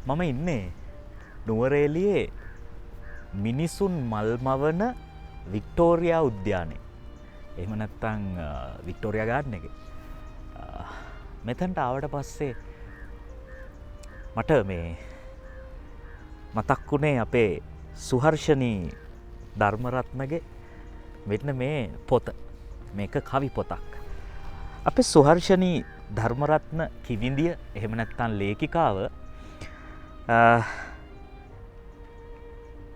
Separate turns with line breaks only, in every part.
මම ඉන්නේ නුවරඑළියේ මිනිසුන් මල් මවන වික්ටෝරියා උද්‍යානයේ. එහෙම නැත්නම් වික්ටෝරියා ගාඩන් එකේ. මෙතනට ආවට පස්සේ මට මේ මතක් වුණේ අපේ සුහර්ෂණී ධර්මරත්නගේ මෙන්න මේ පොත. මේක කවි පොතක්. අපේ සුහර්ෂණී ධර්මරත්න කිවිඳිය එහෙම නැත්නම් ලේඛිකාව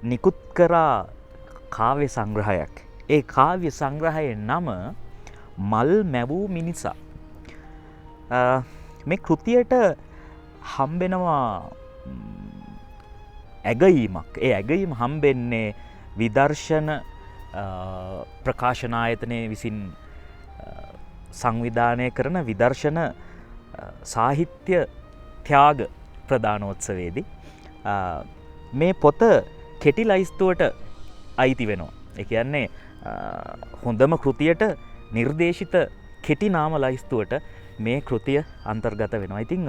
නිකුත් කරා කාව්‍ය සංග්‍රහයක්. ඒ කාව්‍ය සංග්‍රහයේ නම මල් මැවූ මිනිසා. මේ කෘතියට හම්බෙනවා ඇගයීමක්. ඒ ඇගයීම හම්බෙන්නේ විදර්ශන ප්‍රකාශන ආයතනය විසින් සංවිධානය කරන විදර්ශන සාහිත්‍ය ත්‍යාග ප්‍රදානෝත්සවයේදී. මේ පොත කෙටි ලයිස්තුවට අයිති වෙනවා. ඒ කියන්නේ හොඳම කෘතියට නිර්දේශිත කෙටි නාම ලයිස්තුවට මේ කෘතිය අන්තර්ගත වෙනවා. ඉතින්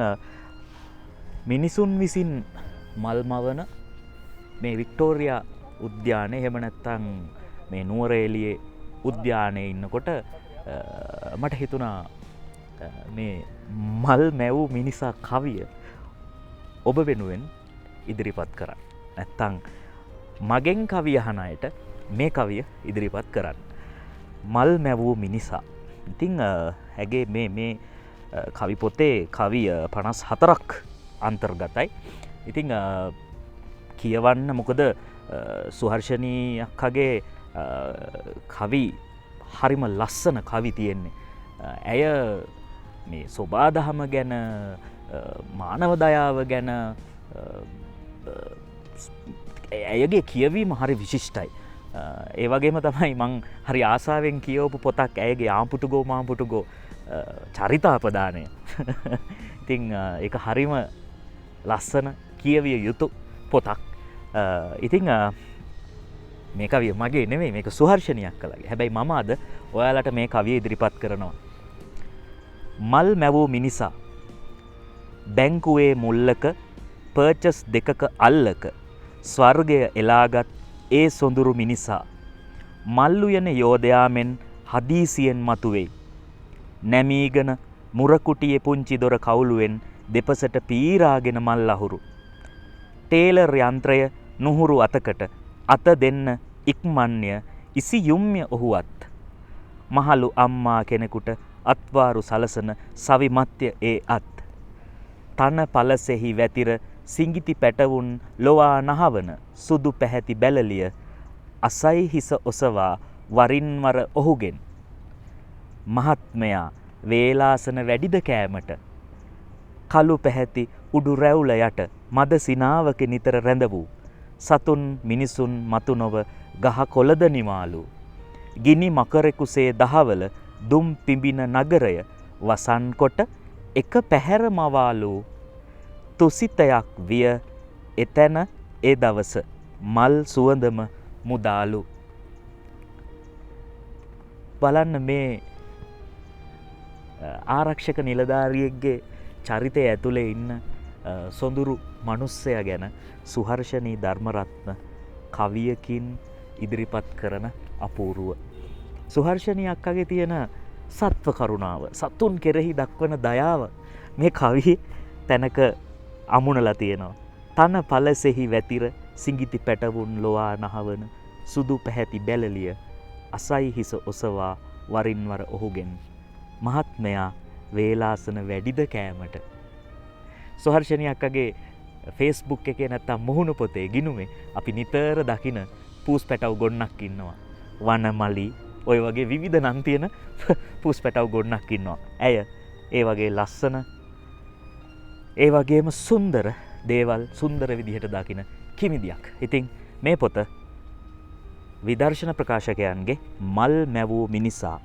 මිනිසුන් විසින් මල් මවන මේ වික්ටෝරියා උද්‍යානය එහෙම නැත්නම් මේ නුවරඑළියේ උද්‍යානයේ ඉන්නකොට මට හිතුණා මේ මල් මැවූ මිනිසා කවිය ඔබ වෙනුවෙන් ඉදිරිපත් කරන්න. නැත්තම් මගෙන් කවිය අහන අයට මේ කවිය ඉදිරිපත් කරන්න. මල් මැවූ මිනිසා. ඉතින් ඇගේ මේ කවි පොතේ කවිය 54ක් අන්තර්ගතයි. ඉතින් කියවන්න මොකද සුහර්ෂණී අක්කගේ කවි හරිම ලස්සන කවි තියෙන්නේ. ඇය මේ සොබාදහම ගැන මානව දයාව ගැන ඇයගේ කියවීම හරි විශිෂ්ටයි. ඒ වගේම තමයි මං හරි ආසාවෙන් කියවපු පොතක් ඇයගේ ආම්පුටුගෝ මාම්පුටුගෝ චරිතාපදානය. ඉතින් ඒක හරිම ලස්සන කියවිය යුතු පොතක්. ඉතින් මේ කවිය මගේ නෙමෙයි, මේක සුහර්ෂණියක් කළගේ. හැබැයි මම අද ඔයාලට මේ කවිය ඉදිරිපත් කරනවා. මල් මැවූ මිනිසා බැංකුවේ මුල්ලක පර්චස් දෙකක අල්ලක ස්වර්ගය එලාගත් ඒ සොඳුරු මිනිසා මල් උයන යෝධයා මෙන් හදීසියෙන් මතුවෙයි. නැමීගෙන මුරකුටියේ පුංචි දොර කවුළුවෙන් දෙපසට පීරාගෙන මල් අහුරු. ටේලර් යන්ත්‍රය නුහුරු අතකට අත දෙන්න ඉක්මන්ය ඉසියුම්ය ඔහුවත්. මහලු අම්මා කෙනෙකුට අත්වාරු සලසන සවිමත්ය ඒ අත්. තන පලසෙහි වැතිර සිඟිති පැටවුන් ලොවා නහවන සුදු පැහැති බැලලිය අසයි හිස ඔසවා වරින්වර ඔහුගෙන්. මහත්මයා වේලාසන වැඩිද කෑමට කළු පැහැති උඩු රැවුල යට මද සිනාවක නිතර රැඳ වූ සතුන් මිනිසුන් මතු නොව ගහ කොළද නිමාලු. ගිනි මකරෙකුසේ දහවල දුම් පිඹින නගරය වසන් කොට එක පැහැර මවාලු. තුසිතයක් විය එතැන ඒ දවස මල් සුවඳම මුදාලු. බලන්න මේ ආරක්ෂක නිලධාරියෙක්ගේ චරිතය ඇතුලේ ඉන්න සොඳුරු මනුස්සය ගැන සුහර්ෂණී ධර්මරත්න කවියකින් ඉදිරිපත් කරන අපූරුව. සුහර්ෂණී අක්කගේ තියෙන සත්ව කරුණාව, සතුන් කෙරෙහි දක්වන දයාව මේ කවියේ තැනක අමුණලා තියෙනවා. තන පලසෙහි වැතිර සිඟිති පැටවුන් ලොවා නහවන සුදු පැහැති බැලලිය අසයි හිස ඔසවා වරින්වර ඔහුගෙන්. මහත්මයා වේලාසන වැඩිද කෑමට. සුහර්ෂණී අක්කගේ ෆේස්බුක් එකේ නැත්තම් මුහුණු පොතේ ගිණුමේ අපි නිතර දකින පූස් පැටව් ගොන්නක් ඉන්නවා. වනමලි ඔය වගේ විවිධ නම් තියෙන පූස් පැටව් ගොන්නක් ඉන්නවා. ඇය ඒ වගේ ලස්සන ඒ වගේම සුන්දර දේවල් සුන්දර විදිහට දකින කිමිදියක්. ඉතින් මේ පොත විදර්ශන ප්‍රකාශකයන්ගේ මල් මැවූ මිනිසා